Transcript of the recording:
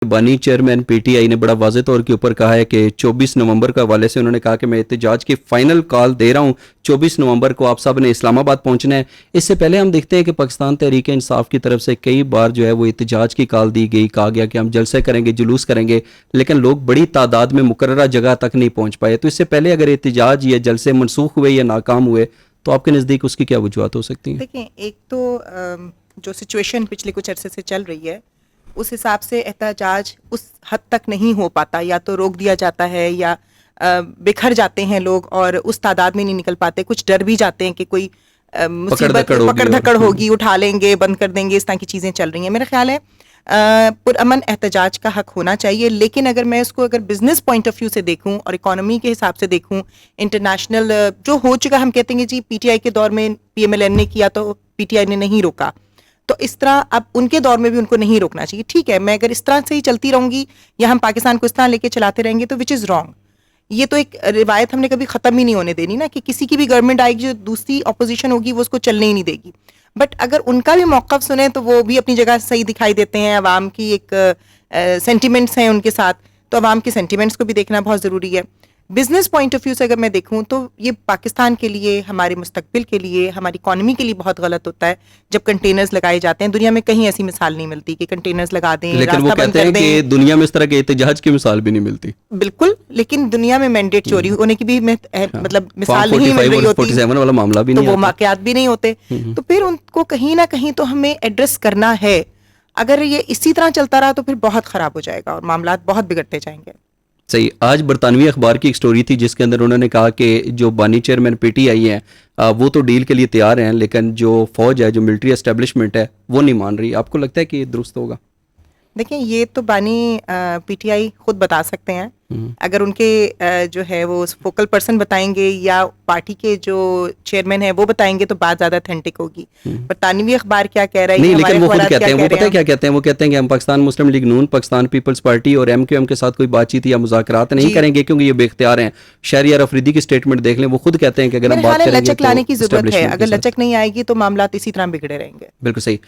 बानी chairman PTI ने बड़ा वाज़ेह तौर के ऊपर कहा है कि 24 नवंबर के हवाले से उन्होंने कहा कि मैं एहतजाज की फाइनल कॉल दे रहा हूं। 24 नवंबर को आप सब ने इस्लामाबाद पहुंचना है। इससे पहले हम देखते हैं कि पाकिस्तान तहरीक इंसाफ की तरफ से कई बार जो है वो एहतजाज की कॉल दी गई, कहा गया कि हम जलसे करेंगे, जुलूस करेंगे, लेकिन लोग बड़ी तादाद में मुकर्ररा जगह तक नहीं पहुँच पाए। तो इससे पहले अगर एहतजाज या जलसे मनसूख हुए या नाकाम हुए तो आपके नज़दीक उसकी क्या वजूहत हो सकती हैं? देखिए, एक तो जो सिचुएशन पिछले कुछ अरसे से चल रही है उस हिसाब से एहतजाज उस हद तक नहीं हो पाता, या तो रोक दिया जाता है या बिखर जाते हैं लोग और उस तादाद में नहीं निकल पाते। कुछ डर भी जाते हैं कि कोई मुसीबत पकड़ धकड़ होगी, उठा लेंगे, बंद कर देंगे, इस तरह की चीज़ें चल रही हैं। मेरा ख्याल है पुरअमन एहतजाज का हक होना चाहिए, लेकिन अगर मैं इसको अगर बिजनेस पॉइंट ऑफ व्यू से देखूं और इकोनॉमी के हिसाब से देखूं, इंटरनेशनल जो हो चुका, हम कहते हैं जी पीटीआई के दौर में पीएमएलएन ने किया तो पीटीआई ने नहीं रोका, तो इस तरह अब उनके दौर में भी उनको नहीं रोकना चाहिए। ठीक है, मैं अगर इस तरह से ही चलती रहूंगी या हम पाकिस्तान को इस तरह लेके चलाते रहेंगे तो विच इज़ रॉन्ग। ये तो एक रिवायत हमने कभी ख़त्म ही नहीं होने देनी ना, कि किसी की भी गवर्नमेंट आएगी जो दूसरी अपोजिशन होगी वो उसको चलने ही नहीं देगी। बट अगर उनका भी मौक़िफ़ सुने तो वो भी अपनी जगह सही दिखाई देते हैं। अवाम की एक सेंटिमेंट्स हैं उनके साथ, तो अवाम के सेंटिमेंट्स को भी देखना बहुत ज़रूरी है। बिजनेस पॉइंट ऑफ व्यू से अगर मैं देखूं तो ये पाकिस्तान के लिए, हमारे मुस्तकबिल के लिए, हमारी इकॉनमी के लिए बहुत गलत होता है जब कंटेनर्स लगाए जाते हैं। दुनिया में कहीं ऐसी मिसाल नहीं मिलती कि कंटेनर्स लगा दें, लेकिन वो कहते हैं कि दुनिया में इस तरह के एहतजाज की मिसाल भी नहीं मिलती। बिल्कुल, लेकिन दुनिया में मैंडेट चोरी होने की भी मतलब मिसाल नहीं मिल रही होती, 47 वाला मामला भी तो नहीं वो वाकयात भी नहीं होते। तो फिर उनको कहीं ना कहीं तो हमें एड्रेस करना है। अगर ये इसी तरह चलता रहा तो फिर बहुत खराब हो जाएगा और मामला बहुत बिगड़ते जाएंगे। सही। आज बरतानवी अखबार की एक स्टोरी थी जिसके अंदर उन्होंने कहा कि जो बानी चेयरमैन पीटीआई हैं वो तो डील के लिए तैयार हैं, लेकिन जो फौज है, जो मिलिट्री एस्टेब्लिशमेंट है, वो नहीं मान रही। आपको लगता है कि ये दुरुस्त होगा? देखिए, ये तो बानी पीटीआई खुद बता सकते हैं। अगर उनके जो है वो फोकल पर्सन बताएंगे या पार्टी के जो चेयरमैन है वो बताएंगे तो बात ज्यादा ऑथेंटिक होगी। बरतानवी अखबार क्या कह रहा है, नहीं, लेकिन वो खुद कहते हैं, वो पता है क्या कहते हैं? वो कहते हैं कि हम पाकिस्तान मुस्लिम लीग नून, पाकिस्तान पीपल्स पार्टी और एमक्यूएम के साथ कोई बातचीत या मुज़ाकरात नहीं करेंगे क्योंकि ये बेख्तियार हैं। शहरियार अफरीदी की स्टेटमेंट देख लें, वो खुद कहते हैं कि अगर हम बात करेंगे लचक लाने की जरूरत है। अगर लचक नहीं आएगी तो मामला इसी तरह बिगड़े रहेंगे। बिल्कुल सही।